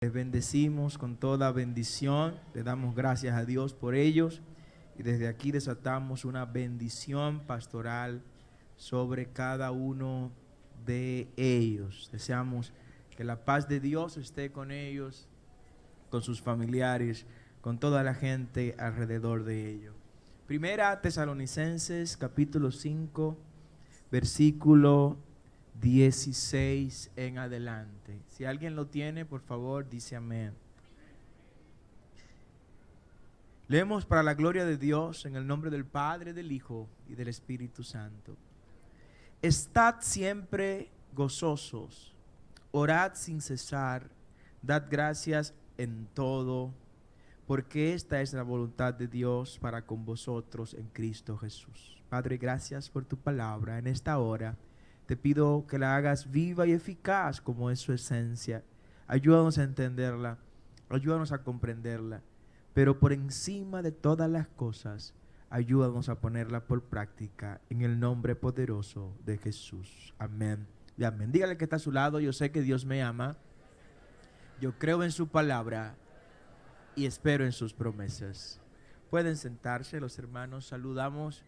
Les bendecimos con toda bendición, le damos gracias a Dios por ellos y desde aquí desatamos una bendición pastoral sobre cada uno de ellos. Deseamos que la paz de Dios esté con ellos, con sus familiares, con toda la gente alrededor de ellos. Primera Tesalonicenses capítulo 5, versículo 16 en adelante. Si alguien lo tiene, por favor, dice amén. Leemos para la gloria de Dios en el nombre del Padre, del Hijo y del Espíritu Santo. Estad siempre gozosos, orad sin cesar, dad gracias en todo, porque esta es la voluntad de Dios para con vosotros en Cristo Jesús. Padre, gracias por tu palabra en esta hora. Te pido que la hagas viva y eficaz como es su esencia. Ayúdanos a entenderla, ayúdanos a comprenderla, pero por encima de todas las cosas, ayúdanos a ponerla por práctica en el nombre poderoso de Jesús. Amén y amén. Dígale que está a su lado: yo sé que Dios me ama, yo creo en su palabra y espero en sus promesas. Pueden sentarse los hermanos. Saludamos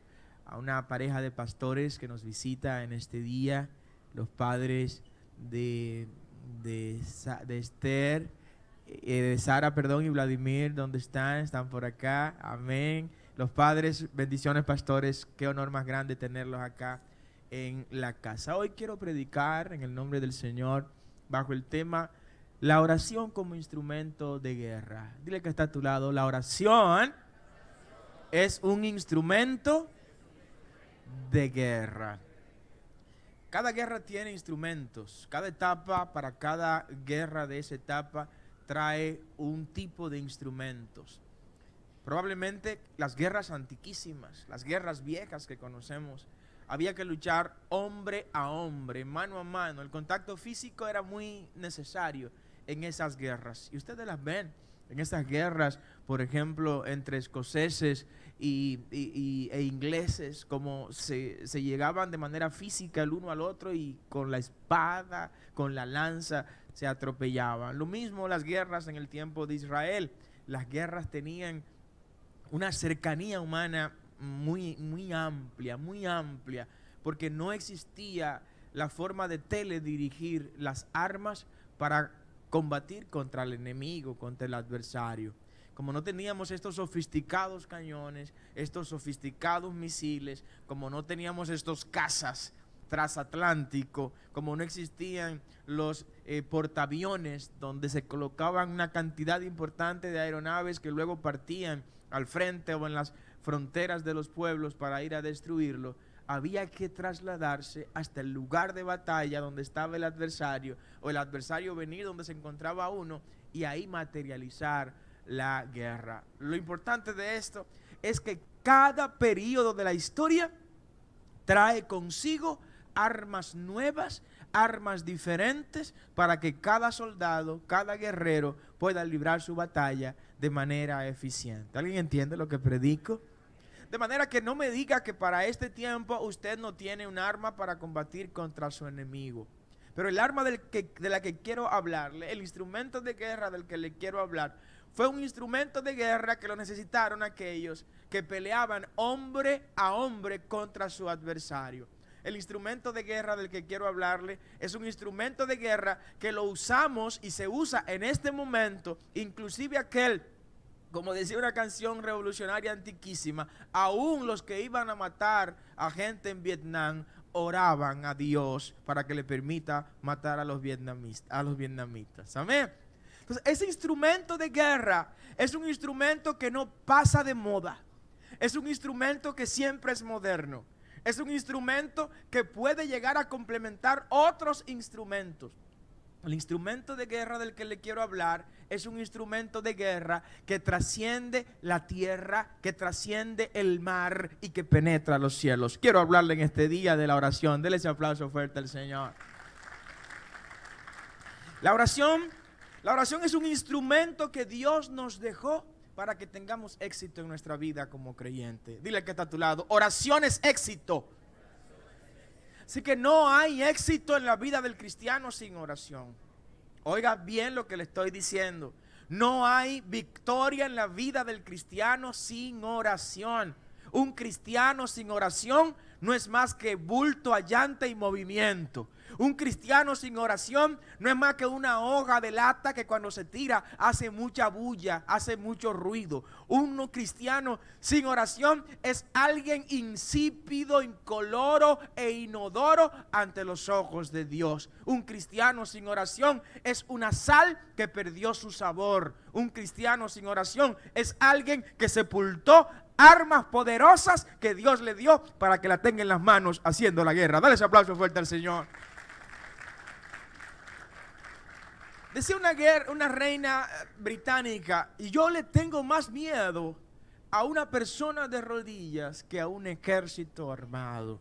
a una pareja de pastores que nos visita en este día, los padres de Esther, de Sara, y Vladimir. ¿Dónde están? Están por acá. Amén. Los padres, bendiciones pastores, qué honor más grande tenerlos acá en la casa. Hoy quiero predicar en el nombre del Señor bajo el tema la oración como instrumento de guerra. Dile que está a tu lado: la oración es un instrumento de guerra. Cada guerra tiene instrumentos. Cada etapa, para cada guerra de esa etapa, trae un tipo de instrumentos. Probablemente las guerras antiquísimas, las guerras viejas que conocemos, había que luchar hombre a hombre, mano a mano. El contacto físico era muy necesario en esas guerras. Y ustedes las ven en esas guerras, por ejemplo, entre escoceses e ingleses, como se llegaban de manera física el uno al otro y con la espada, con la lanza, se atropellaban. Lo mismo las guerras en el tiempo de Israel. Las guerras tenían una cercanía humana muy amplia, porque no existía la forma de teledirigir las armas para combatir contra el enemigo, contra el adversario. Como no teníamos estos sofisticados cañones, estos sofisticados misiles, como no teníamos estos cazas transatlánticos, como no existían los portaaviones donde se colocaban una cantidad importante de aeronaves que luego partían al frente o en las fronteras de los pueblos para ir a destruirlo, había que trasladarse hasta el lugar de batalla donde estaba el adversario, o el adversario venir donde se encontraba uno, y ahí materializar la guerra. Lo importante de esto es que cada periodo de la historia trae consigo armas nuevas, armas diferentes, para que cada soldado, cada guerrero pueda librar su batalla de manera eficiente. ¿Alguien entiende lo que predico? De manera que no me diga que para este tiempo usted no tiene un arma para combatir contra su enemigo. Pero el arma de la que quiero hablarle, el instrumento de guerra del que le quiero hablar, fue un instrumento de guerra que lo necesitaron aquellos que peleaban hombre a hombre contra su adversario. El instrumento de guerra del que quiero hablarle es un instrumento de guerra que lo usamos y se usa en este momento, inclusive aquel, como decía una canción revolucionaria antiquísima, aún los que iban a matar a gente en Vietnam oraban a Dios para que le permita matar a los vietnamitas. Amén. Entonces, ese instrumento de guerra es un instrumento que no pasa de moda. Es un instrumento que siempre es moderno. Es un instrumento que puede llegar a complementar otros instrumentos. El instrumento de guerra del que le quiero hablar es un instrumento de guerra que trasciende la tierra, que trasciende el mar y que penetra los cielos. Quiero hablarle en este día de la oración. Dele ese aplauso fuerte al Señor. La oración es un instrumento que Dios nos dejó para que tengamos éxito en nuestra vida como creyente. Dile que está a tu lado: oración es éxito. Así que no hay éxito en la vida del cristiano sin oración. Oiga bien lo que le estoy diciendo. No hay victoria en la vida del cristiano sin oración. Un cristiano sin oración no es más que bulto, allante y movimiento. Un cristiano sin oración no es más que una hoja de lata que cuando se tira hace mucha bulla, hace mucho ruido. Un cristiano sin oración es alguien insípido, incoloro e inodoro ante los ojos de Dios. Un cristiano sin oración es una sal que perdió su sabor. Un cristiano sin oración es alguien que sepultó armas poderosas que Dios le dio para que la tenga en las manos haciendo la guerra. Dale ese aplauso fuerte al Señor. Decía una reina británica, y yo le tengo más miedo a una persona de rodillas que a un ejército armado.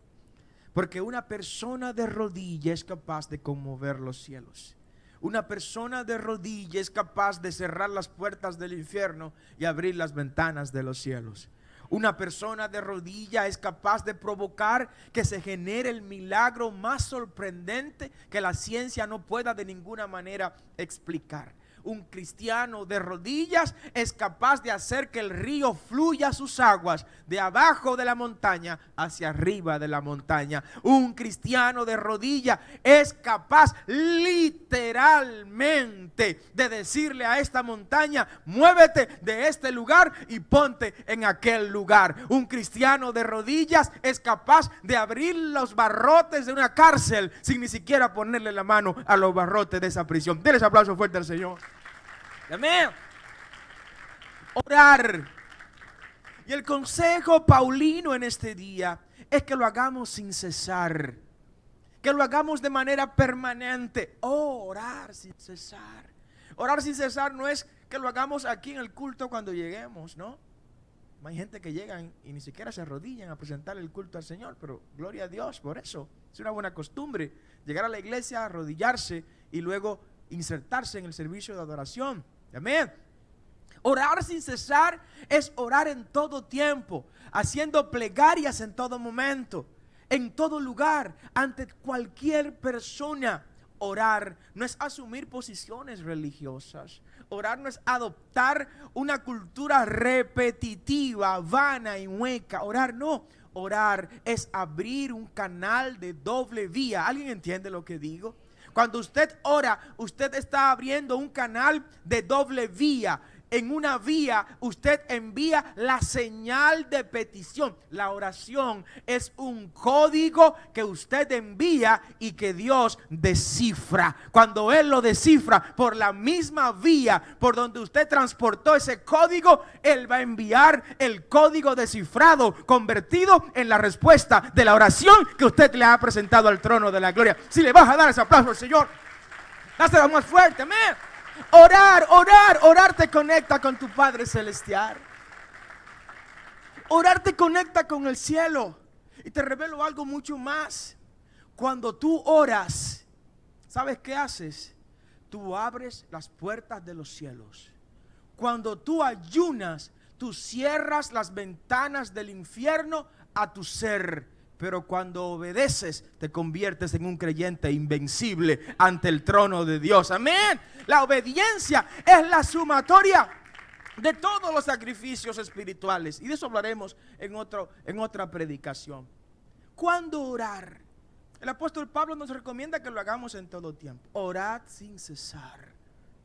Porque una persona de rodillas es capaz de conmover los cielos. Una persona de rodillas es capaz de cerrar las puertas del infierno y abrir las ventanas de los cielos. Una persona de rodilla es capaz de provocar que se genere el milagro más sorprendente que la ciencia no pueda de ninguna manera explicar. Un cristiano de rodillas es capaz de hacer que el río fluya sus aguas de abajo de la montaña hacia arriba de la montaña. Un cristiano de rodillas es capaz literalmente de decirle a esta montaña: muévete de este lugar y ponte en aquel lugar. Un cristiano de rodillas es capaz de abrir los barrotes de una cárcel sin ni siquiera ponerle la mano a los barrotes de esa prisión. Denle ese aplauso fuerte al Señor. Amén. Orar. Y el consejo paulino en este día es que lo hagamos sin cesar, que lo hagamos de manera permanente. Orar sin cesar. Orar sin cesar no es que lo hagamos aquí en el culto cuando lleguemos, ¿no? Hay gente que llegan y ni siquiera se arrodillan a presentar el culto al Señor, pero gloria a Dios por eso. Es una buena costumbre llegar a la iglesia, arrodillarse y luego insertarse en el servicio de adoración. Amén. Orar sin cesar es orar en todo tiempo, haciendo plegarias en todo momento, en todo lugar, ante cualquier persona. Orar no es asumir posiciones religiosas. Orar no es adoptar una cultura repetitiva, vana y hueca. Orar no. Orar es abrir un canal de doble vía. ¿Alguien entiende lo que digo? Cuando usted ora, usted está abriendo un canal de doble vía. En una vía usted envía la señal de petición. La oración es un código que usted envía y que Dios descifra. Cuando Él lo descifra por la misma vía por donde usted transportó ese código, Él va a enviar el código descifrado, convertido en la respuesta de la oración que usted le ha presentado al trono de la gloria. Si le vas a dar ese aplauso al Señor, dáselo más fuerte, amén. Orar te conecta con tu Padre Celestial. Orar te conecta con el cielo. Y te revelo algo mucho más. Cuando tú oras, ¿sabes qué haces? Tú abres las puertas de los cielos. Cuando tú ayunas, tú cierras las ventanas del infierno a tu ser. Pero cuando obedeces, te conviertes en un creyente invencible ante el trono de Dios. Amén. La obediencia es la sumatoria de todos los sacrificios espirituales. Y de eso hablaremos en otra predicación. ¿Cuándo orar? El apóstol Pablo nos recomienda que lo hagamos en todo tiempo. Orad sin cesar.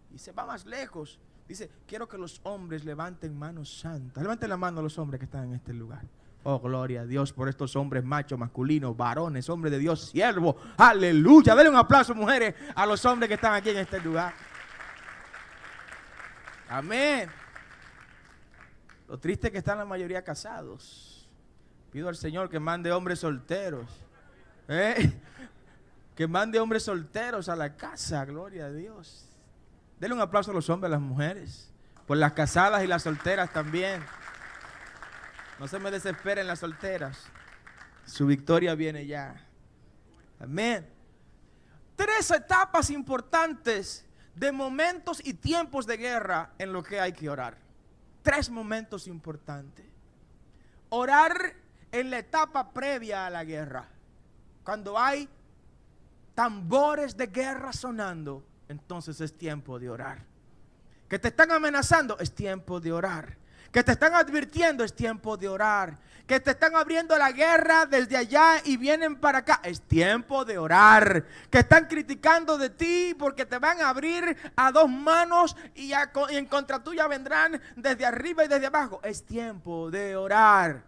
Y se va más lejos. Dice, quiero que los hombres levanten manos santas. Levanten la mano a los hombres que están en este lugar. Oh, gloria a Dios por estos hombres machos, masculinos, varones, hombres de Dios, siervos. Aleluya. Denle un aplauso, mujeres, a los hombres que están aquí en este lugar. Amén. Lo triste es que están la mayoría casados. Pido al Señor que mande hombres solteros. Que mande hombres solteros a la casa. Gloria a Dios. Denle un aplauso a los hombres, a las mujeres. Por las casadas y las solteras también. No se me desesperen las solteras. Su victoria viene ya. Amén. 3 etapas importantes de momentos y tiempos de guerra en lo que hay que orar. 3 momentos importantes. Orar en la etapa previa a la guerra. Cuando hay tambores de guerra sonando, entonces es tiempo de orar. Que te están amenazando, es tiempo de orar. Que te están advirtiendo, es tiempo de orar. Que te están abriendo la guerra desde allá y vienen para acá, es tiempo de orar. Que están criticando de ti porque te van a abrir a dos manos y en contra tuya vendrán desde arriba y desde abajo, es tiempo de orar.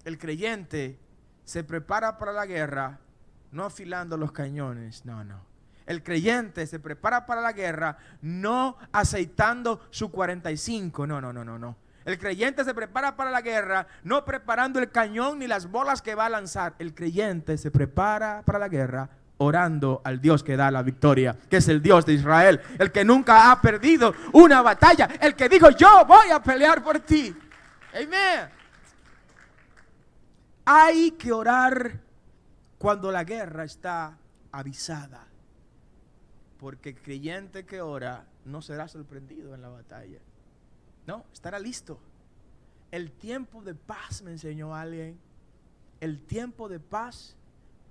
El creyente se prepara para la guerra no afilando los cañones, no. El creyente se prepara para la guerra no aceitando su 45, no. El creyente se prepara para la guerra no preparando el cañón ni las bolas que va a lanzar. El creyente se prepara para la guerra orando al Dios que da la victoria, que es el Dios de Israel, el que nunca ha perdido una batalla, el que dijo: yo voy a pelear por ti. Amén. Hay que orar cuando la guerra está avisada, porque el creyente que ora no será sorprendido en la batalla. No, estará listo. El tiempo de paz, me enseñó alguien, el tiempo de paz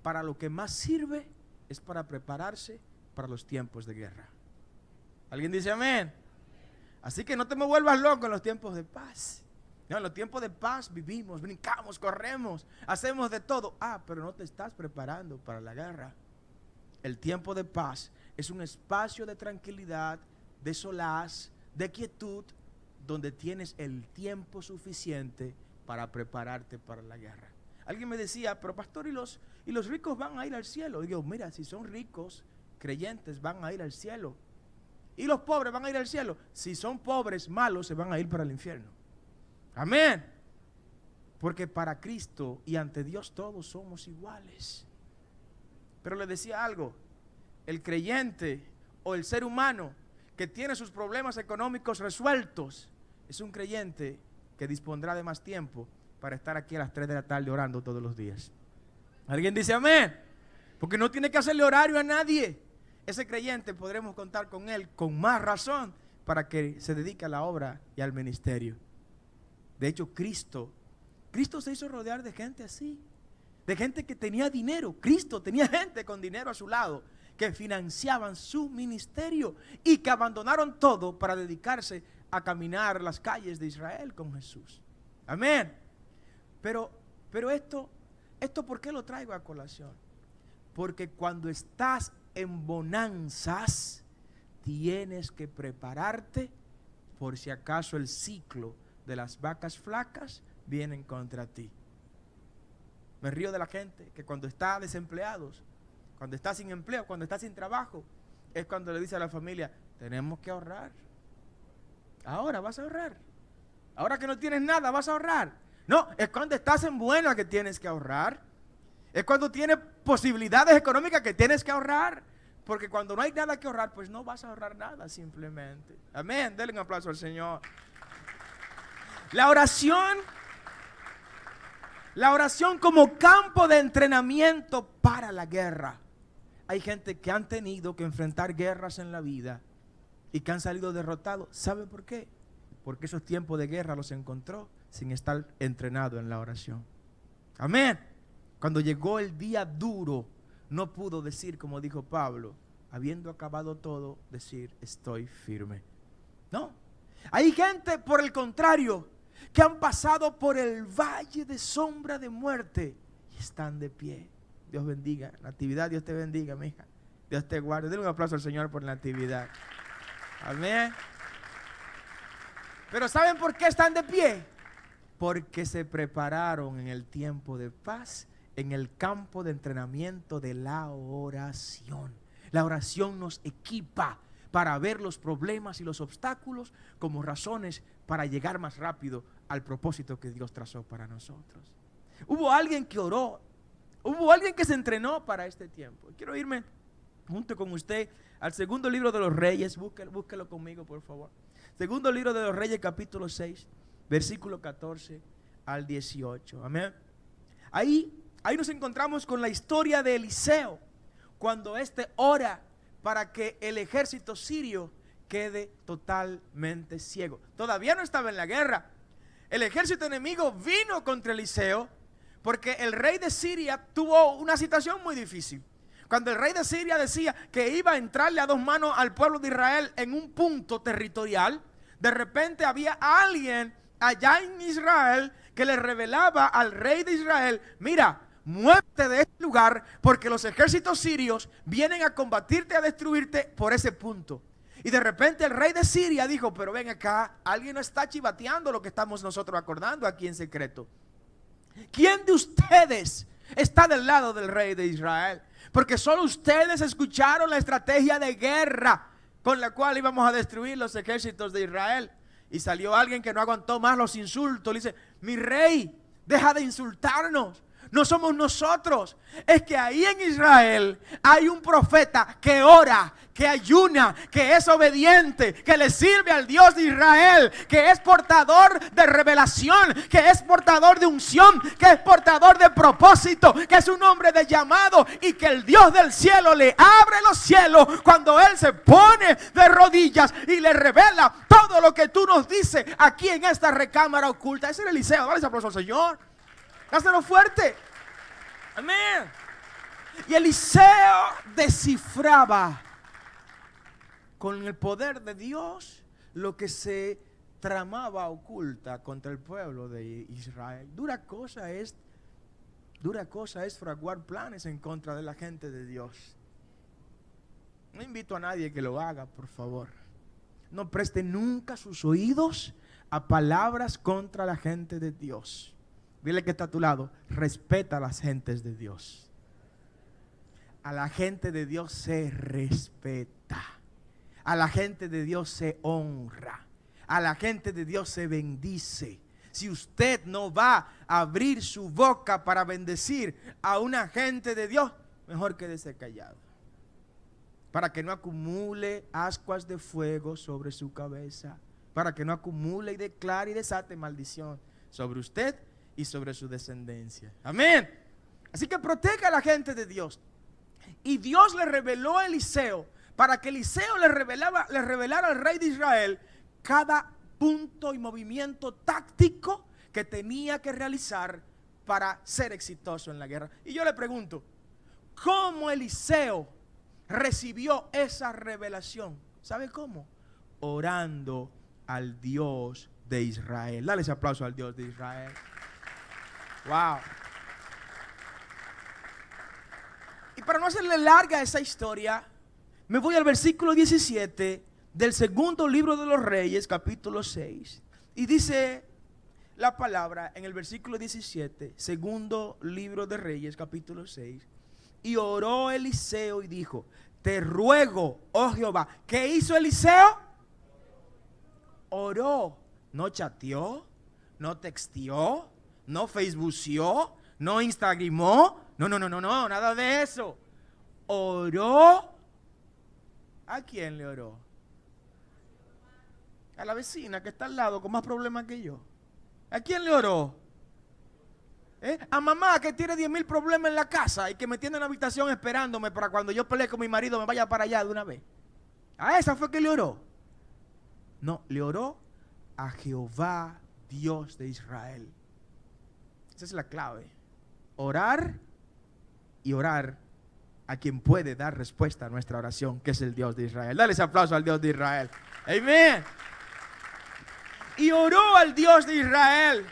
para lo que más sirve es para prepararse para los tiempos de guerra. ¿Alguien dice amén? Así que no te me vuelvas loco en los tiempos de paz. No, en los tiempos de paz vivimos, brincamos, corremos, hacemos de todo. Pero no te estás preparando para la guerra. El tiempo de paz es un espacio de tranquilidad, de solaz, de quietud, donde tienes el tiempo suficiente para prepararte para la guerra. Alguien me decía: pero pastor, ¿y los ricos van a ir al cielo? Y digo: mira, si son ricos, creyentes, van a ir al cielo. ¿Y los pobres van a ir al cielo? Si son pobres, malos, se van a ir para el infierno. Amén. Porque para Cristo y ante Dios todos somos iguales. Pero le decía algo: el creyente o el ser humano que tiene sus problemas económicos resueltos es un creyente que dispondrá de más tiempo para estar aquí a las 3 de la tarde orando todos los días. ¿Alguien dice amén? Porque no tiene que hacerle horario a nadie. Ese creyente podremos contar con él con más razón para que se dedique a la obra y al ministerio. De hecho, Cristo se hizo rodear de gente así, de gente que tenía dinero. Cristo tenía gente con dinero a su lado que financiaban su ministerio y que abandonaron todo para dedicarse a caminar las calles de Israel con Jesús. Amén. Pero esto ¿por qué lo traigo a colación? Porque cuando estás en bonanzas, tienes que prepararte por si acaso el ciclo de las vacas flacas vienen contra ti. Me río de la gente que cuando está desempleados, cuando está sin empleo, cuando está sin trabajo, es cuando le dice a la familia: tenemos que ahorrar. Ahora vas a ahorrar. Ahora que no tienes nada, vas a ahorrar. No, es cuando estás en buena que tienes que ahorrar. Es cuando tienes posibilidades económicas que tienes que ahorrar. Porque cuando no hay nada que ahorrar, pues no vas a ahorrar nada simplemente. Amén. Denle un aplauso al Señor. La oración como campo de entrenamiento para la guerra. Hay gente que han tenido que enfrentar guerras en la vida y que han salido derrotados. ¿Sabe por qué? Porque esos tiempos de guerra los encontró sin estar entrenado en la oración. Amén. Cuando llegó el día duro, no pudo decir, como dijo Pablo, habiendo acabado todo, decir: estoy firme. No. Hay gente, por el contrario, que han pasado por el valle de sombra de muerte y están de pie. Dios bendiga. Natividad, Dios te bendiga, mi hija. Dios te guarde. Denle un aplauso al Señor por Natividad. Amén. Pero ¿saben por qué están de pie? Porque se prepararon en el tiempo de paz, en el campo de entrenamiento de la oración. La oración nos equipa para ver los problemas y los obstáculos como razones para llegar más rápido al propósito que Dios trazó para nosotros. Hubo alguien que oró, hubo alguien que se entrenó para este tiempo. Quiero irme junto con usted al segundo libro de los Reyes. Búsquelo conmigo, por favor. Segundo libro de los Reyes, capítulo 6, versículo 14 al 18. Amén. Ahí nos encontramos con la historia de Eliseo, cuando éste ora para que el ejército sirio quede totalmente ciego. Todavía no estaba en la guerra. El ejército enemigo vino contra Eliseo porque el rey de Siria tuvo una situación muy difícil. cuando el rey de Siria decía que iba a entrarle a dos manos al pueblo de Israel en un punto territorial, de repente había alguien allá en Israel que le revelaba al rey de Israel: mira, muévete de este lugar porque los ejércitos sirios vienen a combatirte, a destruirte por ese punto. Y de repente el rey de Siria dijo: pero ven acá, alguien está chivateando lo que estamos nosotros acordando aquí en secreto. ¿Quién de ustedes está del lado del rey de Israel? Porque solo ustedes escucharon la estrategia de guerra con la cual íbamos a destruir los ejércitos de Israel. Y salió alguien que no aguantó más los insultos. Le dice: mi rey, deja de insultarnos. No somos nosotros. Es que ahí en Israel hay un profeta que ora, que ayuna, que es obediente, que le sirve al Dios de Israel, que es portador de revelación, que es portador de unción, que es portador de propósito, que es un hombre de llamado, y que el Dios del cielo le abre los cielos cuando él se pone de rodillas y le revela todo lo que tú nos dices aquí en esta recámara oculta. Ese es Eliseo. Dale ese aplauso al Señor. Dáselo fuerte. Amén. Y Eliseo descifraba con el poder de Dios lo que se tramaba oculta contra el pueblo de Israel. Dura cosa es fraguar planes en contra de la gente de Dios. No invito a nadie que lo haga, por favor. No preste nunca sus oídos a palabras contra la gente de Dios. Dile que está a tu lado: respeta a las gentes de Dios. A la gente de Dios se respeta. A la gente de Dios se honra. A la gente de Dios se bendice. Si usted no va a abrir su boca para bendecir a una gente de Dios, mejor quédese callado, para que no acumule ascuas de fuego sobre su cabeza, para que no acumule y declare y desate maldición sobre usted y sobre su descendencia. Amén. Así que proteja a la gente de Dios. Y Dios le reveló a Eliseo, para que Eliseo le revelara al rey de Israel cada punto y movimiento táctico que tenía que realizar para ser exitoso en la guerra. Y yo le pregunto: ¿cómo Eliseo recibió esa revelación? ¿Sabe cómo? Orando al Dios de Israel. Dale ese aplauso al Dios de Israel. Wow. Y para no hacerle larga esa historia, me voy al versículo 17 del segundo libro de los Reyes, capítulo 6. Y dice la palabra en el versículo 17, segundo libro de Reyes, capítulo 6. Y oró Eliseo y dijo: te ruego, oh Jehová. ¿Qué hizo Eliseo? Oró. No chateó, no texteó, no facebookeó, no instagramó. No, nada de eso. Oró. ¿A quién le oró? A la vecina que está al lado con más problemas que yo. ¿A quién le oró? A mamá que tiene 10,000 problemas en la casa y que me tiene en la habitación esperándome para cuando yo pelee con mi marido me vaya para allá de una vez. A esa fue que le oró. No, le oró a Jehová, Dios de Israel. Esa es la clave. Orar y orar a quien puede dar respuesta a nuestra oración, que es el Dios de Israel. Dale ese aplauso al Dios de Israel. Amén. Y oró al Dios de Israel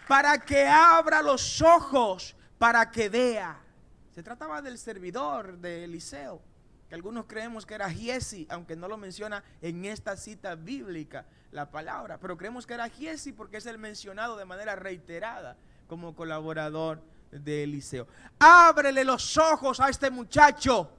para que abra los ojos, para que vea. Se trataba del servidor de Eliseo, que algunos creemos que era Giesi, aunque no lo menciona en esta cita bíblica la palabra, pero creemos que era Giesi porque es el mencionado de manera reiterada como colaborador de Eliseo. Ábrele los ojos a este muchacho,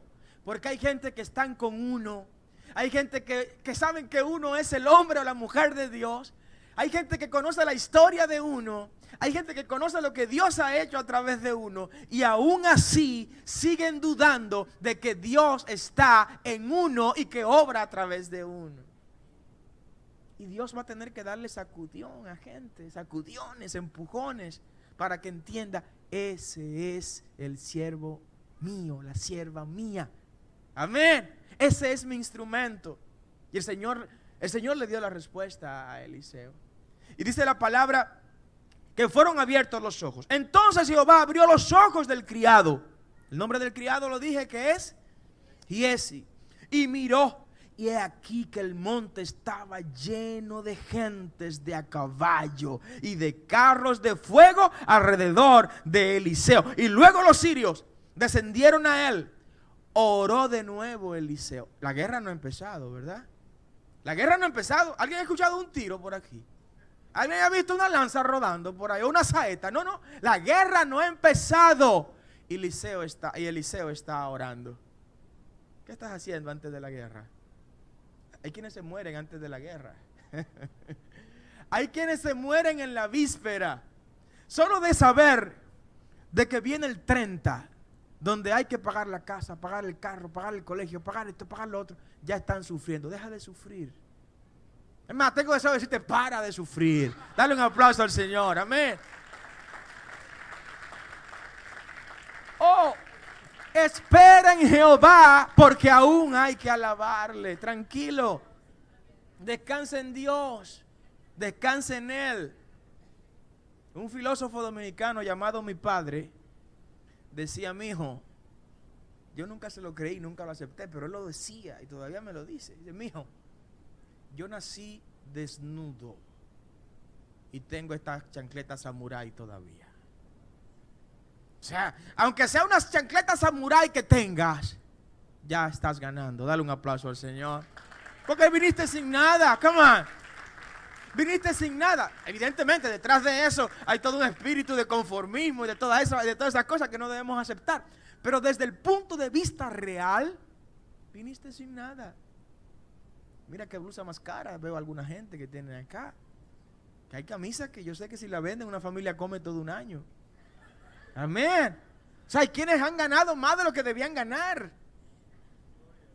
porque hay gente que están con uno. Hay gente que saben que uno es el hombre o la mujer de Dios. Hay gente que conoce la historia de uno. Hay gente que conoce lo que Dios ha hecho a través de uno. Y aún así siguen dudando de que Dios está en uno y que obra a través de uno. Y Dios va a tener que darle sacudión a gente, sacudiones, empujones, para que entienda: ese es el siervo mío, la sierva mía. Amén. Ese es mi instrumento. Y el Señor le dio la respuesta a Eliseo. Y dice la palabra que fueron abiertos los ojos. Entonces Jehová abrió los ojos del criado El nombre del criado lo dije que es Giezi. Y miró, y he aquí que el monte estaba lleno de gentes de a caballo y de carros de fuego alrededor de Eliseo. Y luego los sirios descendieron a él. Oró de nuevo Eliseo. La guerra no ha empezado, ¿verdad? La guerra no ha empezado. ¿Alguien ha escuchado un tiro por aquí? ¿Alguien ha visto una lanza rodando por ahí? Una saeta. No. La guerra no ha empezado. Y Eliseo está orando. ¿Qué estás haciendo antes de la guerra? Hay quienes se mueren antes de la guerra. Hay quienes se mueren en la víspera. Solo de saber de que viene el 30, donde hay que pagar la casa, pagar el carro, pagar el colegio, pagar esto, pagar lo otro, ya están sufriendo. Deja de sufrir. Es más, tengo deseo de decirte, para de sufrir. Dale un aplauso al Señor, amén. Oh, espera en Jehová, porque aún hay que alabarle. Tranquilo, descansa en Dios, descansa en Él. Un filósofo dominicano llamado mi padre decía: mi hijo, yo nunca se lo creí, nunca lo acepté, pero él lo decía y todavía me lo dice. Dice: mi hijo, yo nací desnudo y tengo estas chancletas samurái todavía. O sea, aunque sea unas chancletas samurái que tengas, ya estás ganando. Dale un aplauso al Señor. Porque viniste sin nada, come on. Viniste sin nada. Evidentemente, detrás de eso hay todo un espíritu de conformismo y de todas esas cosas que no debemos aceptar. Pero desde el punto de vista real, viniste sin nada. Mira qué blusa más cara veo a alguna gente que tiene acá. Que hay camisas que yo sé que si la venden una familia come todo un año. Amén. O sea, hay quienes han ganado más de lo que debían ganar.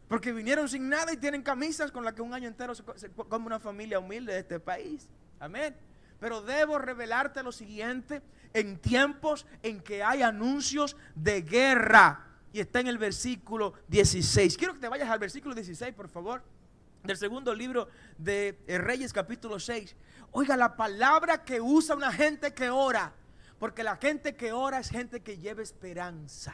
Porque vinieron sin nada y tienen camisas con las que un año entero se come una familia humilde de este país. Amén. Pero debo revelarte lo siguiente: en tiempos en que hay anuncios de guerra. Y está en el versículo 16. Quiero que te vayas al versículo 16, por favor. Del segundo libro de Reyes, capítulo 6. Oiga la palabra que usa una gente que ora. Porque la gente que ora es gente que lleva esperanza.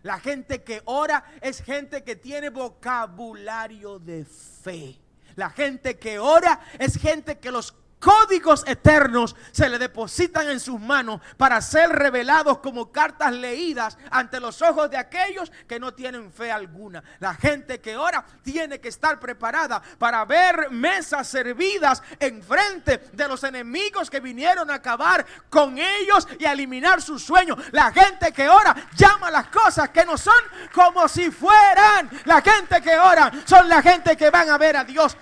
La gente que ora es gente que tiene vocabulario de fe. La gente que ora es gente que los códigos eternos se le depositan en sus manos para ser revelados como cartas leídas ante los ojos de aquellos que no tienen fe alguna. La gente que ora tiene que estar preparada para ver mesas servidas enfrente de los enemigos que vinieron a acabar con ellos y a eliminar sus sueños. La gente que ora llama las cosas que no son como si fueran. La gente que ora son la gente que van a ver a Dios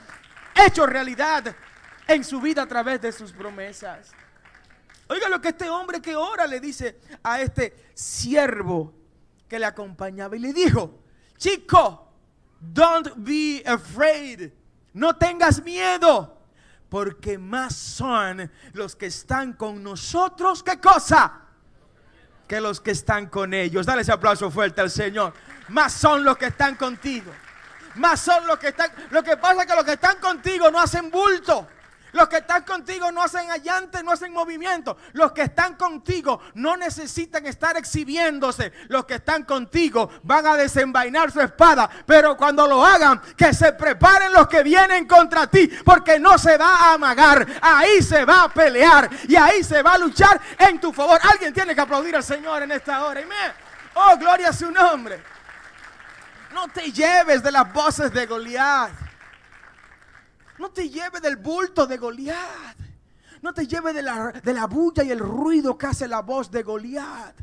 hecho realidad en su vida a través de sus promesas. Oiga lo que este hombre que ora le dice a este siervo que le acompañaba, y le dijo: chico, don't be afraid, no tengas miedo, porque más son los que están con nosotros, ¿qué cosa? Que los que están con ellos. Dale ese aplauso fuerte al Señor. Más son los que están contigo. Más son los que están. Lo que pasa es que los que están contigo no hacen bulto. Los que están contigo no hacen allante, no hacen movimiento. Los que están contigo no necesitan estar exhibiéndose. Los que están contigo van a desenvainar su espada. Pero cuando lo hagan, que se preparen los que vienen contra ti. Porque no se va a amagar. Ahí se va a pelear. Y ahí se va a luchar en tu favor. Alguien tiene que aplaudir al Señor en esta hora. Amén. Oh, gloria a su nombre. No te lleves de las voces de Goliat. No te lleves del bulto de Goliat. No te lleves de la bulla y el ruido que hace la voz de Goliat.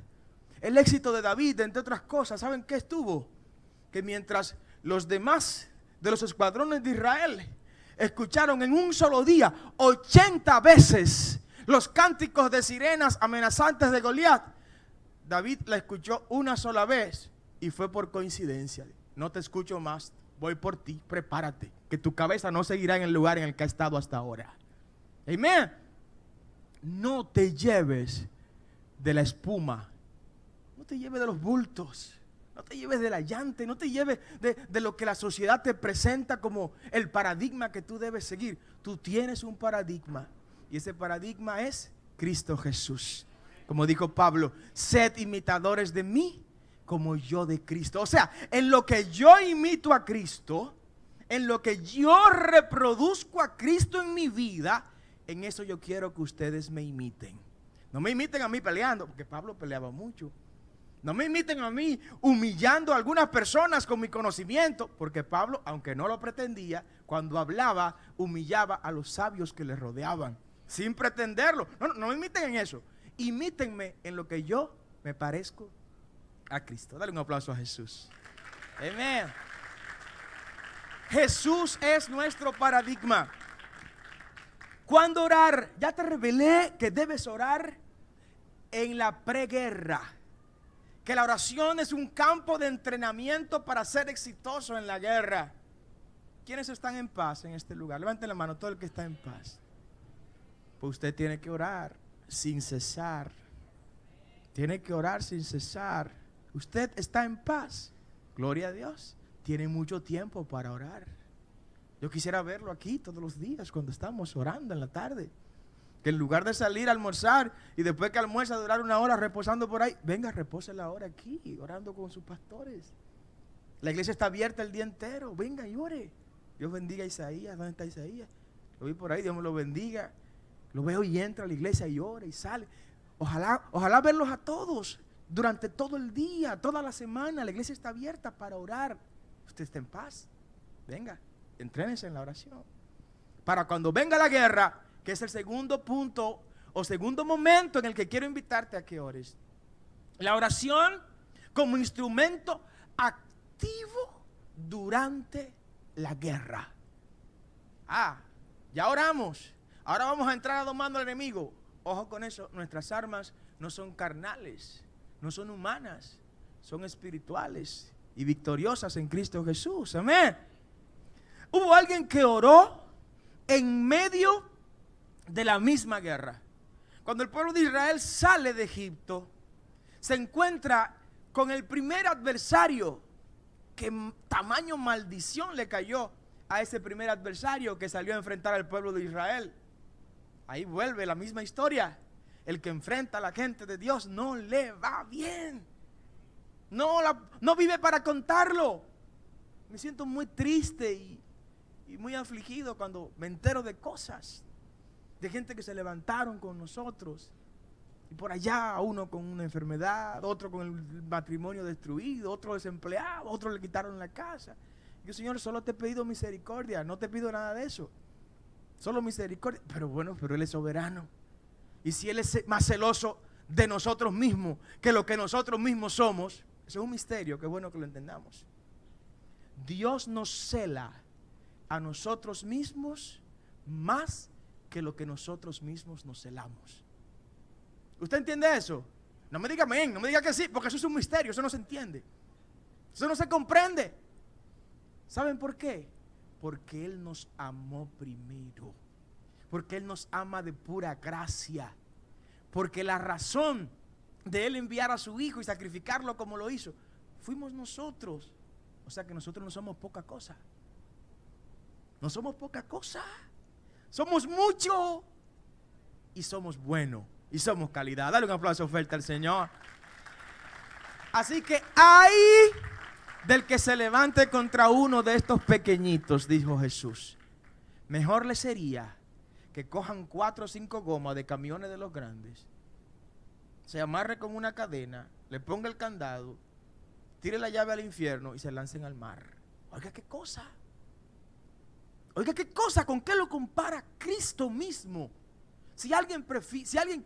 El éxito de David, entre otras cosas, ¿saben qué estuvo? Que mientras los demás de los escuadrones de Israel escucharon en un solo día 80 veces los cánticos de sirenas amenazantes de Goliat, David la escuchó una sola vez y fue por coincidencia. No te escucho más. Voy por ti, prepárate, que tu cabeza no seguirá en el lugar en el que ha estado hasta ahora. Amén. No te lleves de la espuma, no te lleves de los bultos, no te lleves de la llante, no te lleves de lo que la sociedad te presenta como el paradigma que tú debes seguir. Tú tienes un paradigma y ese paradigma es Cristo Jesús. Como dijo Pablo: sed imitadores de mí, como yo de Cristo. O sea, en lo que yo imito a Cristo, en lo que yo reproduzco a Cristo en mi vida, en eso yo quiero que ustedes me imiten. No me imiten a mí peleando, porque Pablo peleaba mucho. No me imiten a mí humillando a algunas personas con mi conocimiento, porque Pablo, aunque no lo pretendía, cuando hablaba, humillaba a los sabios que le rodeaban, sin pretenderlo. No me imiten en eso. Imítenme en lo que yo me parezco a Cristo. Dale un aplauso a Jesús. Amén. Jesús es nuestro paradigma. ¿Cuándo orar? Ya te revelé que debes orar en la preguerra. Que la oración es un campo de entrenamiento para ser exitoso en la guerra. ¿Quiénes están en paz en este lugar? Levanten la mano todo el que está en paz. Pues usted tiene que orar sin cesar. Tiene que orar sin cesar. Usted está en paz. Gloria a Dios. Tiene mucho tiempo para orar. Yo quisiera verlo aquí todos los días cuando estamos orando en la tarde. Que en lugar de salir a almorzar y después que almuerza durar una hora reposando por ahí, venga, repose la hora aquí, orando con sus pastores. La iglesia está abierta el día entero. Venga y ore. Dios bendiga a Isaías. ¿Dónde está Isaías? Lo vi por ahí, Dios me lo bendiga. Lo veo y entra a la iglesia y ora y sale. Ojalá verlos a todos durante todo el día, toda la semana. La iglesia está abierta para orar. Usted está en paz. Venga, entrénese en la oración. Para cuando venga la guerra, que es el segundo punto o segundo momento en el que quiero invitarte a que ores. La oración como instrumento activo durante la guerra. Ya oramos. Ahora vamos a entrar a domando al enemigo. Ojo con eso, nuestras armas no son carnales, no son humanas, son espirituales y victoriosas en Cristo Jesús. Amén. Hubo alguien que oró en medio de la misma guerra. Cuando el pueblo de Israel sale de Egipto, se encuentra con el primer adversario. Que tamaño maldición le cayó a ese primer adversario que salió a enfrentar al pueblo de Israel. Ahí vuelve la misma historia. El que enfrenta a la gente de Dios no le va bien. No vive para contarlo. Me siento muy triste y muy afligido cuando me entero de cosas. De gente que se levantaron con nosotros. Y por allá uno con una enfermedad, otro con el matrimonio destruido, otro desempleado, otro le quitaron la casa. Yo, Señor, solo te he pedido misericordia, no te pido nada de eso. Solo misericordia. Pero bueno, pero Él es soberano. Y si Él es más celoso de nosotros mismos que lo que nosotros mismos somos, eso es un misterio, qué bueno que lo entendamos. Dios nos cela a nosotros mismos más que lo que nosotros mismos nos celamos. ¿Usted entiende eso? No me diga amén, no me diga que sí, porque eso es un misterio, eso no se entiende. Eso no se comprende. ¿Saben por qué? Porque Él nos amó primero. Porque Él nos ama de pura gracia. Porque la razón de Él enviar a su Hijo y sacrificarlo como lo hizo, fuimos nosotros. O sea que nosotros no somos poca cosa. No somos poca cosa. Somos mucho. Y somos buenos. Y somos calidad. Dale un aplauso fuerte al Señor. Así que ahí del que se levante contra uno de estos pequeñitos, dijo Jesús, mejor le sería que cojan 4 o 5 gomas de camiones de los grandes, se amarre con una cadena, le ponga el candado, tire la llave al infierno y se lancen al mar. Oiga qué cosa. Oiga qué cosa, ¿con qué lo compara Cristo mismo? Si alguien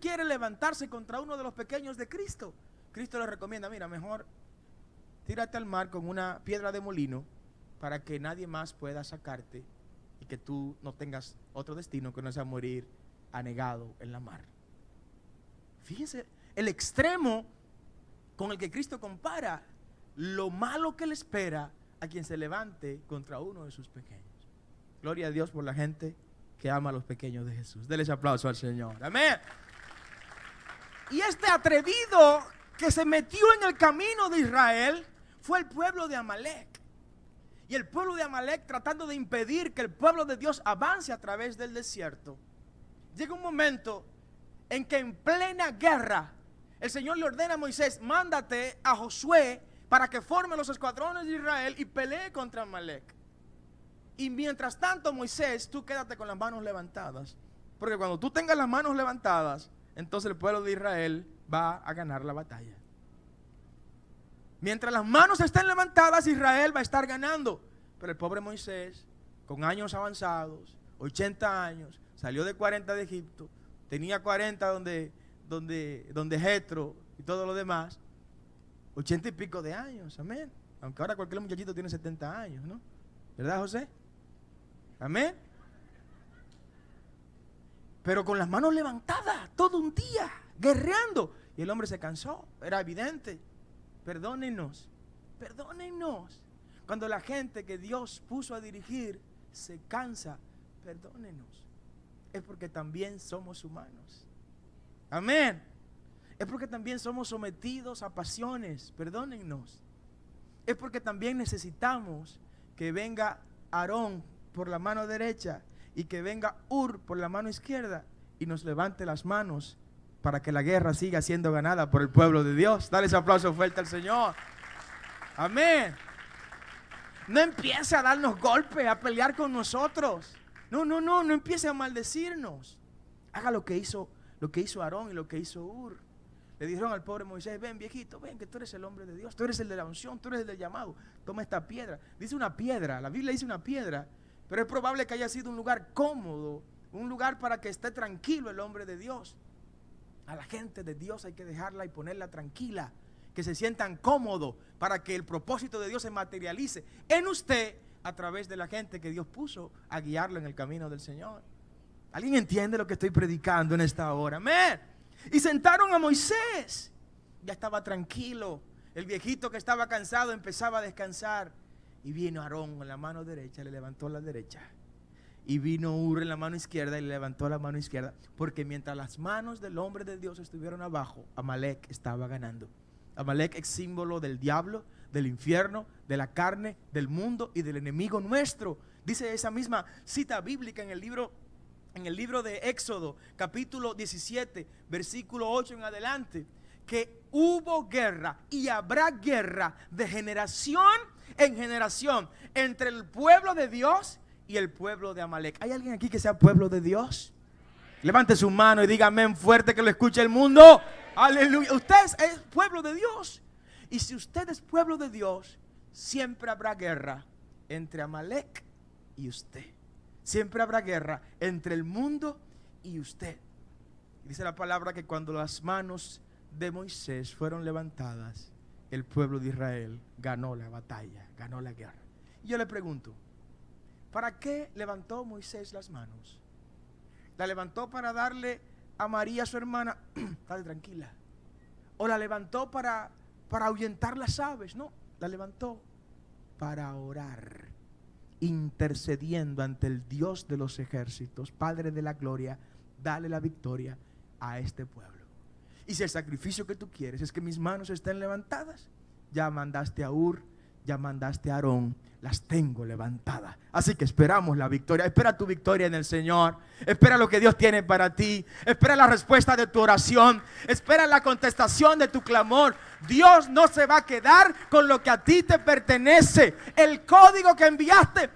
quiere levantarse contra uno de los pequeños de Cristo, Cristo le recomienda, mira, mejor tírate al mar con una piedra de molino para que nadie más pueda sacarte y que tú no tengas otro destino que no sea morir anegado en la mar. Fíjense el extremo con el que Cristo compara lo malo que le espera a quien se levante contra uno de sus pequeños. Gloria a Dios por la gente que ama a los pequeños de Jesús. Denles aplauso al Señor. Amén. Y este atrevido que se metió en el camino de Israel fue el pueblo de Amalek. Y el pueblo de Amalek, tratando de impedir que el pueblo de Dios avance a través del desierto, llega un momento en que en plena guerra el Señor le ordena a Moisés, mándate a Josué para que forme los escuadrones de Israel y pelee contra Amalek. Y mientras tanto, Moisés, tú quédate con las manos levantadas. Porque cuando tú tengas las manos levantadas, entonces el pueblo de Israel va a ganar la batalla. Mientras las manos estén levantadas, Israel va a estar ganando. Pero el pobre Moisés, con años avanzados, 80 años, salió de 40 de Egipto, tenía 40 donde Jetro y todo lo demás, 80 y pico de años, amén. Aunque ahora cualquier muchachito tiene 70 años, ¿no? ¿Verdad, José? Amén. Pero con las manos levantadas, todo un día, guerreando. Y el hombre se cansó, era evidente. Perdónennos, perdónennos. Cuando la gente que Dios puso a dirigir se cansa, perdónennos. Es porque también somos humanos. Amén. Es porque también somos sometidos a pasiones, perdónennos. Es porque también necesitamos que venga Aarón por la mano derecha y que venga Ur por la mano izquierda y nos levante las manos para que la guerra siga siendo ganada por el pueblo de Dios. Dale ese aplauso fuerte al Señor. Amén. No empiece a darnos golpes, a pelear con nosotros. No empiece a maldecirnos. Haga lo que hizo Aarón y lo que hizo Ur. Le dijeron al pobre Moisés, ven viejito, ven que tú eres el hombre de Dios, tú eres el de la unción, tú eres el del llamado, toma esta piedra. Dice una piedra, la Biblia dice una piedra, pero es probable que haya sido un lugar cómodo, un lugar para que esté tranquilo el hombre de Dios. A la gente de Dios hay que dejarla y ponerla tranquila, que se sientan cómodos para que el propósito de Dios se materialice en usted a través de la gente que Dios puso a guiarlo en el camino del Señor. ¿Alguien entiende lo que estoy predicando en esta hora? Amén. Y sentaron a Moisés. Ya estaba tranquilo. El viejito que estaba cansado empezaba a descansar. Y vino Aarón en la mano derecha, le levantó la derecha. Y vino Ur en la mano izquierda y le levantó la mano izquierda. Porque mientras las manos del hombre de Dios estuvieron abajo, Amalek estaba ganando. Amalek es símbolo del diablo, del infierno, de la carne, del mundo y del enemigo nuestro. Dice esa misma cita bíblica en el libro de Éxodo, capítulo 17, versículo 8 en adelante, que hubo guerra y habrá guerra de generación en generación entre el pueblo de Dios y el pueblo de Amalek. ¿Hay alguien aquí que sea pueblo de Dios? Levante su mano y diga amén fuerte, que lo escuche el mundo. Aleluya. Usted es pueblo de Dios. Y si usted es pueblo de Dios, siempre habrá guerra entre Amalek y usted. Siempre habrá guerra entre el mundo y usted. Dice la palabra que cuando las manos de Moisés fueron levantadas, el pueblo de Israel ganó la batalla, ganó la guerra. Y yo le pregunto, ¿para qué levantó Moisés las manos? ¿La levantó para darle a María, su hermana, dale tranquila? ¿O la levantó para ahuyentar las aves? No, la levantó para orar, intercediendo ante el Dios de los ejércitos, Padre de la gloria, dale la victoria a este pueblo. Y si el sacrificio que tú quieres es que mis manos estén levantadas, ya mandaste a Ur, ya mandaste a Aarón, las tengo levantadas. Así que esperamos la victoria. Espera tu victoria en el Señor. Espera lo que Dios tiene para ti. Espera la respuesta de tu oración. Espera la contestación de tu clamor. Dios no se va a quedar con lo que a ti te pertenece. El código que enviaste,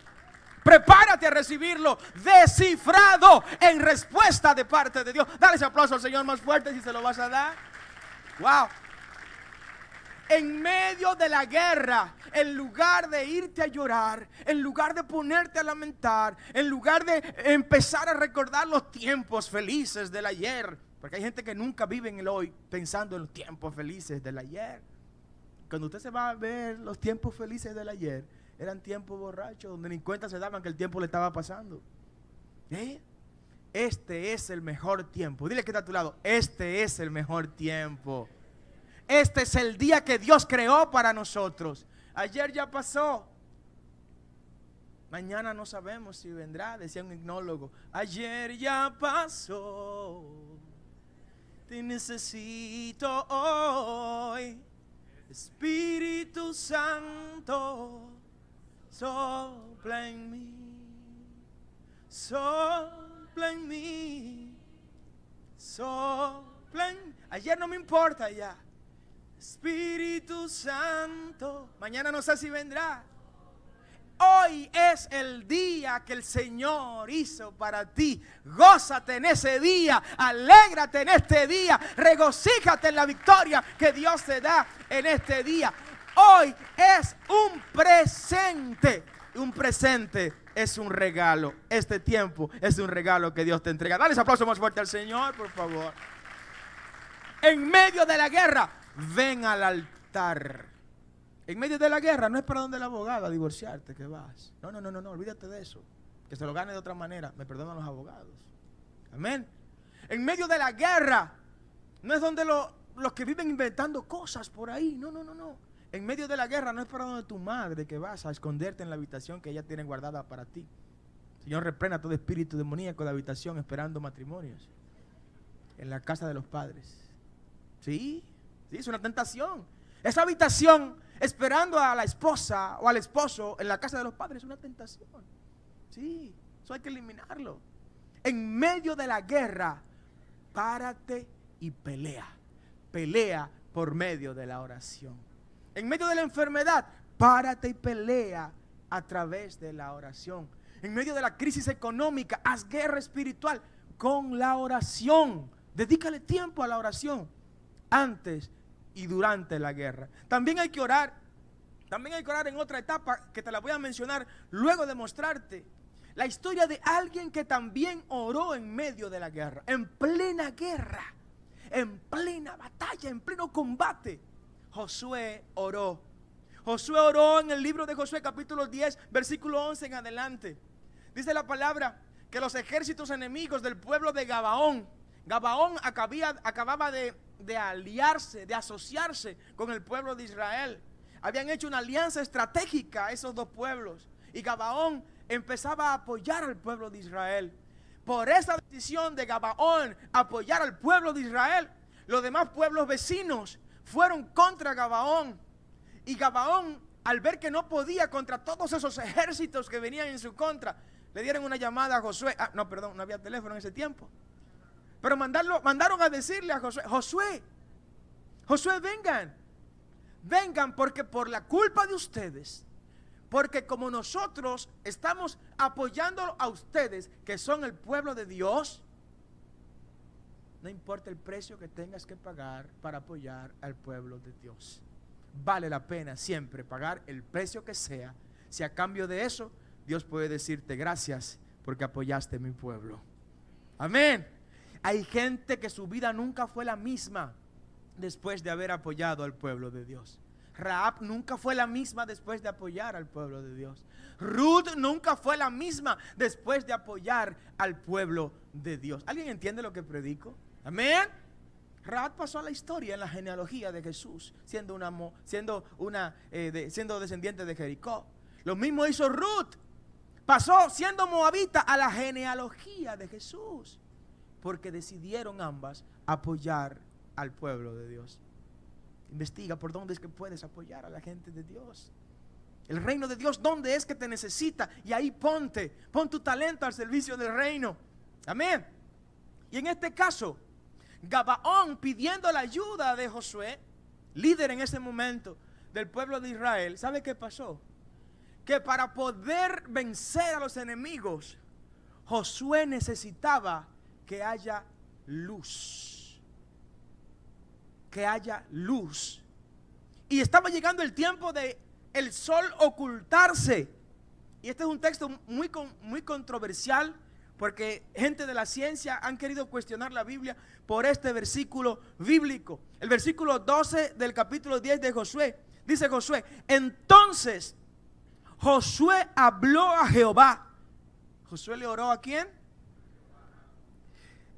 prepárate a recibirlo descifrado en respuesta de parte de Dios. Dale ese aplauso al Señor más fuerte si se lo vas a dar. Wow. En medio de la guerra, en lugar de irte a llorar, en lugar de ponerte a lamentar, en lugar de empezar a recordar los tiempos felices del ayer, porque hay gente que nunca vive en el hoy pensando en los tiempos felices del ayer. Cuando usted se va a ver los tiempos felices del ayer, eran tiempos borrachos donde ni cuenta se daban que el tiempo le estaba pasando. Este es el mejor tiempo. Dile que está a tu lado, este es el mejor tiempo. Este es el día que Dios creó para nosotros. Ayer ya pasó. Mañana no sabemos si vendrá, decía un hipnólogo. Ayer ya pasó. Te necesito hoy. Espíritu Santo, sopla en mí. Sopla en mí. Sopla en mí. Ayer ayer no me importa ya. Espíritu Santo, mañana no sé si vendrá. Hoy es el día que el Señor hizo para ti. Gózate en ese día, alégrate en este día, regocíjate en la victoria que Dios te da en este día. Hoy es un presente. Un presente es un regalo. Este tiempo es un regalo que Dios te entrega. Dale ese aplauso más fuerte al Señor, por favor. En medio de la guerra, ven al altar. En medio de la guerra no es para donde el abogado a divorciarte que vas. No, olvídate de eso. Que se lo gane de otra manera. Me perdonan los abogados. Amén. En medio de la guerra no es donde los que viven inventando cosas por ahí. No. En medio de la guerra no es para donde tu madre que vas a esconderte en la habitación que ella tiene guardada para ti. Señor, reprenda todo espíritu demoníaco de habitación esperando matrimonios. En la casa de los padres. Sí, es una tentación. Esa habitación esperando a la esposa o al esposo en la casa de los padres es una tentación. Sí, eso hay que eliminarlo. En medio de la guerra, párate y pelea. Pelea por medio de la oración. En medio de la enfermedad, párate y pelea a través de la oración. En medio de la crisis económica, haz guerra espiritual con la oración. Dedícale tiempo a la oración antes y durante la guerra. También hay que orar. También hay que orar en otra etapa que te la voy a mencionar luego de mostrarte la historia de alguien que también oró en medio de la guerra, en plena guerra, en plena batalla, en pleno combate. Josué oró. Josué oró en el libro de Josué capítulo 10 versículo 11 en adelante. Dice la palabra que los ejércitos enemigos del pueblo de Gabaón acababa de aliarse, de asociarse con el pueblo de Israel. Habían hecho una alianza estratégica esos dos pueblos y Gabaón empezaba a apoyar al pueblo de Israel. Por esa decisión de Gabaón apoyar al pueblo de Israel, los demás pueblos vecinos fueron contra Gabaón. Y Gabaón, al ver que no podía contra todos esos ejércitos que venían en su contra, le dieron una llamada a Josué. No había teléfono en ese tiempo. Pero mandaron a decirle a Josué, vengan porque por la culpa de ustedes, porque como nosotros estamos apoyando a ustedes, que son el pueblo de Dios, no importa el precio que tengas que pagar para apoyar al pueblo de Dios. Vale la pena siempre pagar el precio que sea, si a cambio de eso, Dios puede decirte gracias porque apoyaste a mi pueblo. Amén. Hay gente que su vida nunca fue la misma después de haber apoyado al pueblo de Dios. Rahab nunca fue la misma después de apoyar al pueblo de Dios. Ruth nunca fue la misma después de apoyar al pueblo de Dios. ¿Alguien entiende lo que predico? Amén. Rahab pasó a la historia en la genealogía de Jesús, siendo descendiente de Jericó. Lo mismo hizo Ruth. Pasó siendo moabita a la genealogía de Jesús, porque decidieron ambas apoyar al pueblo de Dios. Investiga por dónde es que puedes apoyar a la gente de Dios. El reino de Dios, dónde es que te necesita, y ahí pon tu talento al servicio del reino. Amén. Y en este caso, Gabaón, pidiendo la ayuda de Josué, líder en ese momento del pueblo de Israel, ¿sabe qué pasó? Que para poder vencer a los enemigos, Josué necesitaba que haya luz. Que haya luz. Y estaba llegando el tiempo de el sol ocultarse. Y este es un texto muy controversial, porque gente de la ciencia han querido cuestionar la Biblia por este versículo bíblico. El versículo 12 del capítulo 10 de Josué. Dice Josué: entonces Josué habló a Jehová. ¿Josué le oró a quién?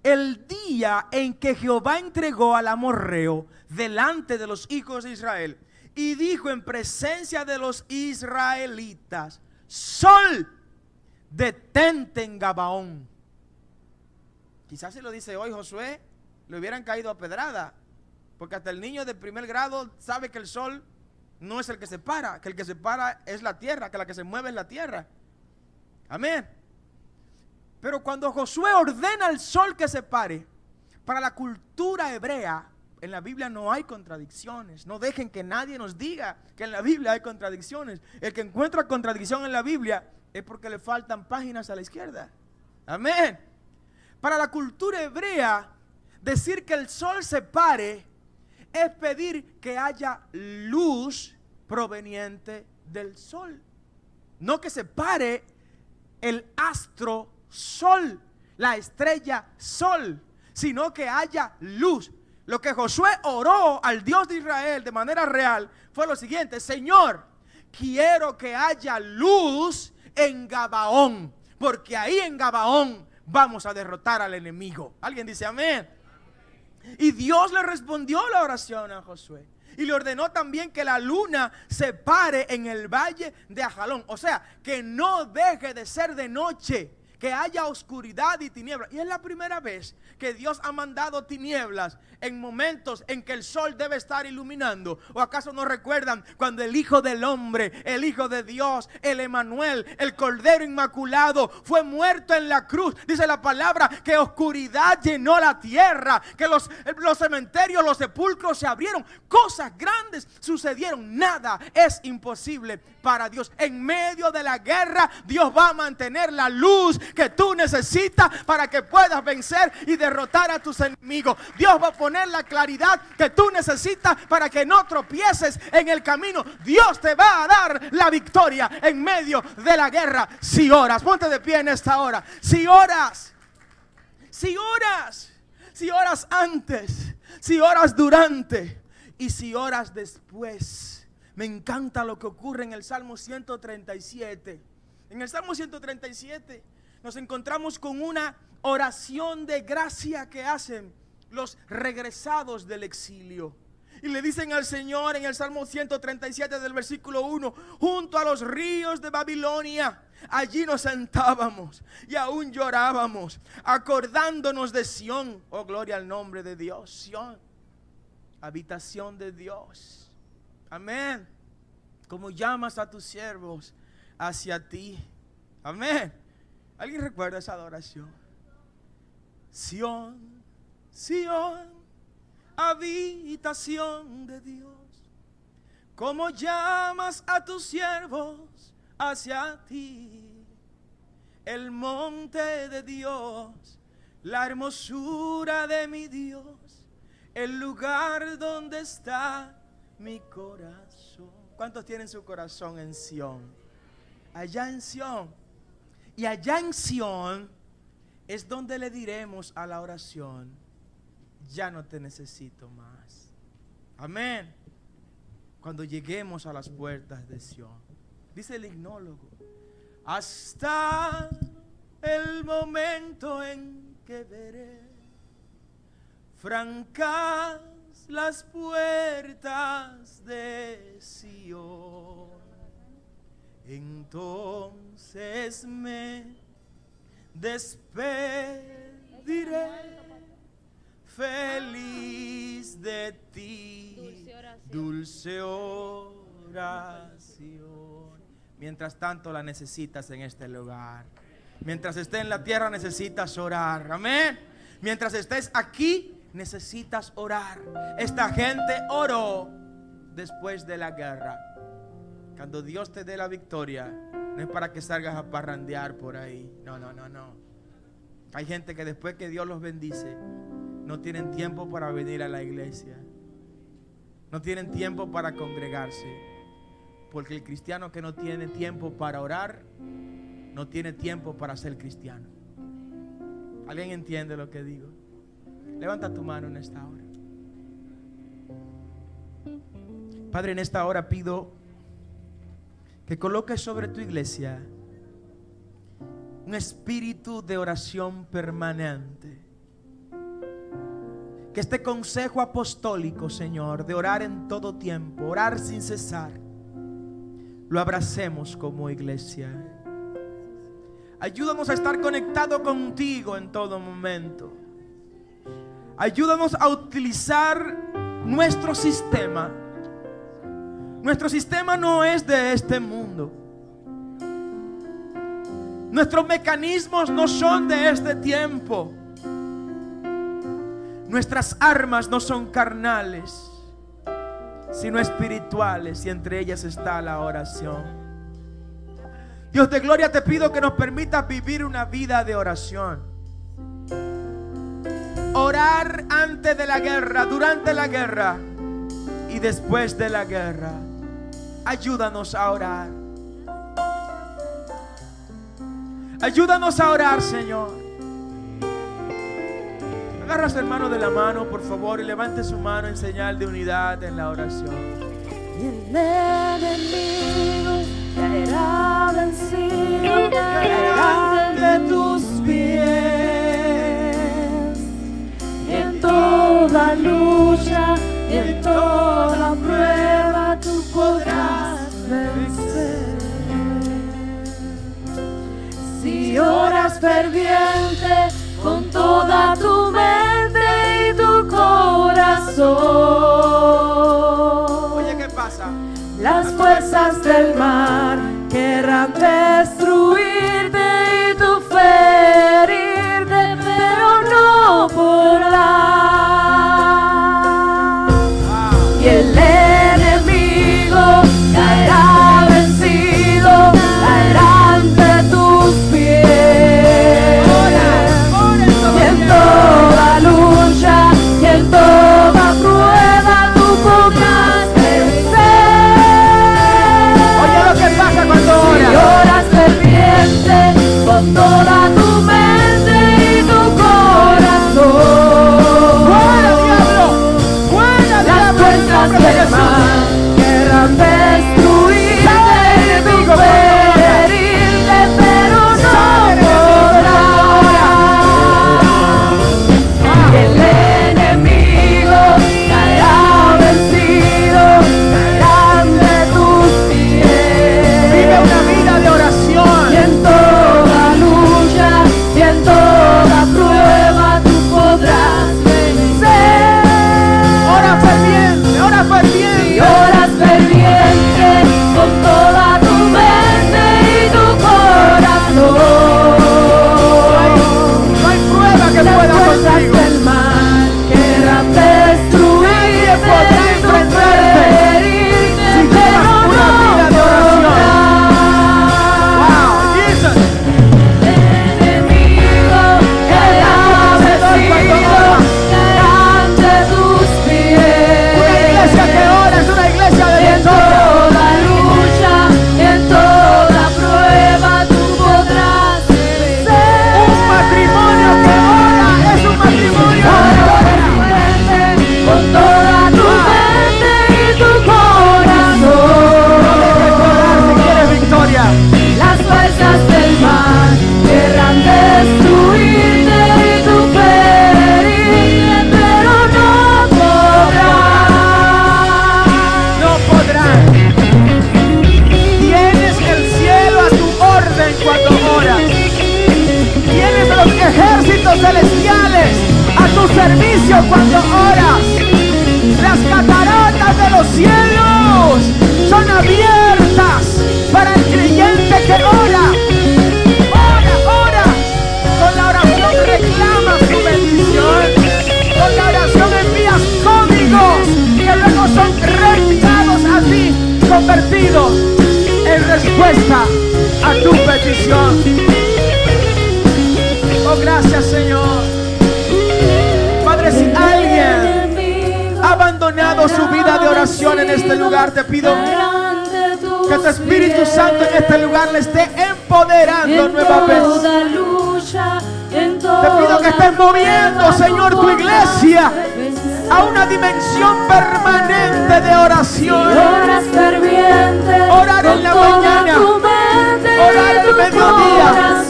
El día en que Jehová entregó al amorreo delante de los hijos de Israel, y dijo en presencia de los israelitas: sol, detente en Gabaón. Quizás si lo dice hoy Josué, le hubieran caído a pedrada, porque hasta el niño de primer grado sabe que el sol no es el que se para, que el que se para es la tierra, que la que se mueve es la tierra. Amén. Pero cuando Josué ordena al sol que se pare, para la cultura hebrea, En la Biblia no hay contradicciones. No dejen que nadie nos diga que en la Biblia hay contradicciones. El que encuentra contradicción en la Biblia es porque le faltan páginas a la izquierda. Amén. Para la cultura hebrea, decir que el sol se pare es pedir que haya luz proveniente del sol. No que se pare el astro sol, la estrella sol, sino que haya luz. Lo que Josué oró al Dios de Israel de manera real fue lo siguiente: Señor, quiero que haya luz en Gabaón, porque ahí en Gabaón vamos a derrotar al enemigo. ¿Alguien dice amén? Y Dios le respondió la oración a Josué y le ordenó también que la luna se pare en el valle de Ajalón. O sea, que no deje de ser de noche, que haya oscuridad y tinieblas. Y es la primera vez que Dios ha mandado tinieblas en momentos en que el sol debe estar iluminando. ¿O acaso no recuerdan cuando el Hijo del Hombre, el Hijo de Dios, el Emanuel, el Cordero Inmaculado, fue muerto en la cruz? Dice la palabra que oscuridad llenó la tierra, que los cementerios, los sepulcros se abrieron, cosas grandes sucedieron. Nada es imposible para Dios. En medio de la guerra, Dios va a mantener la luz que tú necesitas para que puedas vencer y derrotar a tus enemigos. Dios va a poner la claridad que tú necesitas para que no tropieces en el camino. Dios te va a dar la victoria en medio de la guerra si oras. Ponte de pie en esta hora. Si oras antes, si oras durante y si oras después. Me encanta lo que ocurre en el Salmo 137. En el Salmo 137 nos encontramos con una oración de gracia que hacen los regresados del exilio. Y le dicen al Señor en el Salmo 137 del versículo 1: junto a los ríos de Babilonia, allí nos sentábamos y aún llorábamos, acordándonos de Sión. Oh, gloria al nombre de Dios. Sión, habitación de Dios. Amén. Como llamas a tus siervos hacia ti. Amén. ¿Alguien recuerda esa adoración? Sión, Sión, habitación de Dios. Como llamas a tus siervos hacia ti. El monte de Dios, la hermosura de mi Dios, el lugar donde está mi corazón. ¿Cuántos tienen su corazón en Sión? Allá en Sión. Y allá en Sión es donde le diremos a la oración: ya no te necesito más. Amén. Cuando lleguemos a las puertas de Sión, dice el himnólogo: hasta el momento en que veré francas las puertas de Sión, entonces me despediré feliz de ti, dulce oración. Mientras tanto la necesitas en este lugar. Mientras estés en la tierra necesitas orar. Amén. Mientras estés aquí necesitas orar. Esta gente oró después de la guerra. Cuando Dios te dé la victoria, no es para que salgas a parrandear por ahí. No. Hay gente que después que Dios los bendice, no tienen tiempo para venir a la iglesia. No tienen tiempo para congregarse. Porque el cristiano que no tiene tiempo para orar, no tiene tiempo para ser cristiano. ¿Alguien entiende lo que digo? Levanta tu mano en esta hora. Padre, en esta hora pido que coloques sobre tu iglesia un espíritu de oración permanente. Que este consejo apostólico, Señor, de orar en todo tiempo, orar sin cesar, lo abracemos como iglesia. Ayúdanos a estar conectados contigo en todo momento. Ayúdanos a utilizar nuestro sistema. Nuestro sistema no es de este mundo. Nuestros mecanismos no son de este tiempo. Nuestras armas no son carnales, sino espirituales, y entre ellas está la oración. Dios de gloria, te pido que nos permitas vivir una vida de oración. Orar antes de la guerra, durante la guerra y después de la guerra. Ayúdanos a orar. Ayúdanos a orar, Señor. Agarra a su hermano de la mano, por favor, y levante su mano en señal de unidad en la oración. Y el enemigo caerá vencido, caerá ante tus pies. Y en toda lucha, y en toda prueba, tú podrás vencer. Si oras ferviente con toda tu mente y tu corazón, Oye, ¿qué pasa? las fuerzas del mar querrán destruirte y tú ferirte, pero no podrás. Y el enemigo caerá vencido, caerá ante tus pies. Y en toda lucha, y en toda prueba, tú podrás vencer. Oye, lo que pasa cuando Si oras. oras ferviente con toda tu mente y tu corazón, ¡Fuera, diablo! ¡Fuera, las diablo! En el fuerzas nombre de del Jesús. mar querrán destruirte y tú ferirte, pero no podrás. El enemigo caerá vencido, caerá ante tus Vive una pies. vida de oración. Y en toda lucha, y en toda prueba, tú podrás vencer. Ora ferviente, ora Si ferviente. oras ferviente con toda tu mente y tu corazón, No hay prueba que las pueda fuerzas contigo. del mar querrán destruirte podrá y tú enfrentarte ferirte, si pero llevas una no vida de oración. Wow, podrás. Jesus. El enemigo caerá vencido, caerá ante tus pies. Una iglesia que ora es una iglesia de Y en victoria. toda lucha, y en toda prueba, tú podrás vencer. Un matrimonio que ora es un matrimonio de Ora victoria. fuerte con toda tu mente y tu corazón. Si quieres victoria. Las fuerzas del mar querrán destruirte y tú ferirte, pero no podrás. No podrán. Tienes el cielo a tu orden cuando oras. Tienes a los ejércitos celestiales a tu servicio cuando oras. Las cataratas de los cielos son abiertas para el creyente que ora. Ora, ora. Con la oración reclamas tu bendición. Con la oración envías códigos que luego son reenviados a ti, convertidos en respuesta a tu petición. Oh, gracias, Señor. Padre, si alguien ha abandonado su vida de oración en este lugar, te pido que tu Espíritu Santo en este lugar le esté empoderando nueva vez. Te pido que estés moviendo, Señor, tu iglesia a una dimensión permanente de oración. Oras ferviente, Orar en la mañana, orar en el mediodía,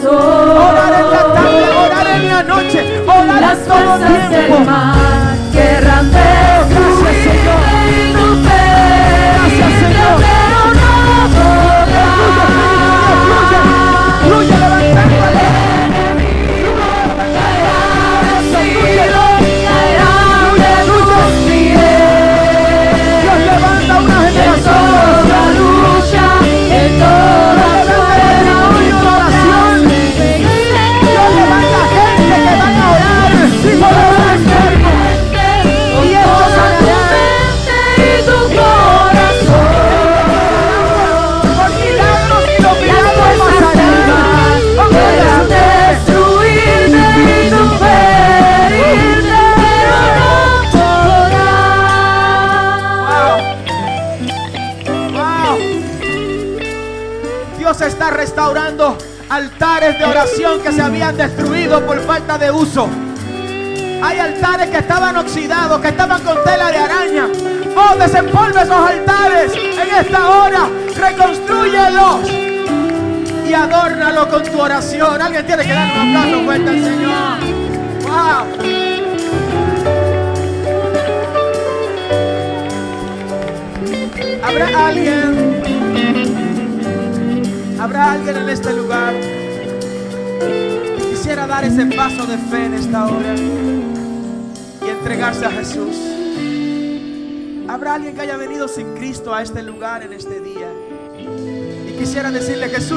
orar en la tarde, orar en la noche, orar las en todo fuerzas del tiempo. mar querrán Gracias, Señor. destruirte y tú ferirte, Señor. pero no podrás. Fluye, levantando El enemigo caerá vencido, caerá ante tus pies. Dios levanta una En generación. toda lucha, en toda prueba, tú podrás vencer. Dios levanta gente que va a altares de oración que se habían destruido por falta de uso. Hay altares que estaban oxidados, que estaban con tela de araña. Oh, desempolva esos altares en esta hora. Reconstrúyelos y adórnalo con tu oración. Alguien tiene que dar un aplauso fuerte al Señor. Wow. Habrá alguien en este lugar que quisiera dar ese paso de fe en esta hora y entregarse a Jesús. Habrá alguien que haya venido sin Cristo a este lugar en este día y quisiera decirle: Jesús,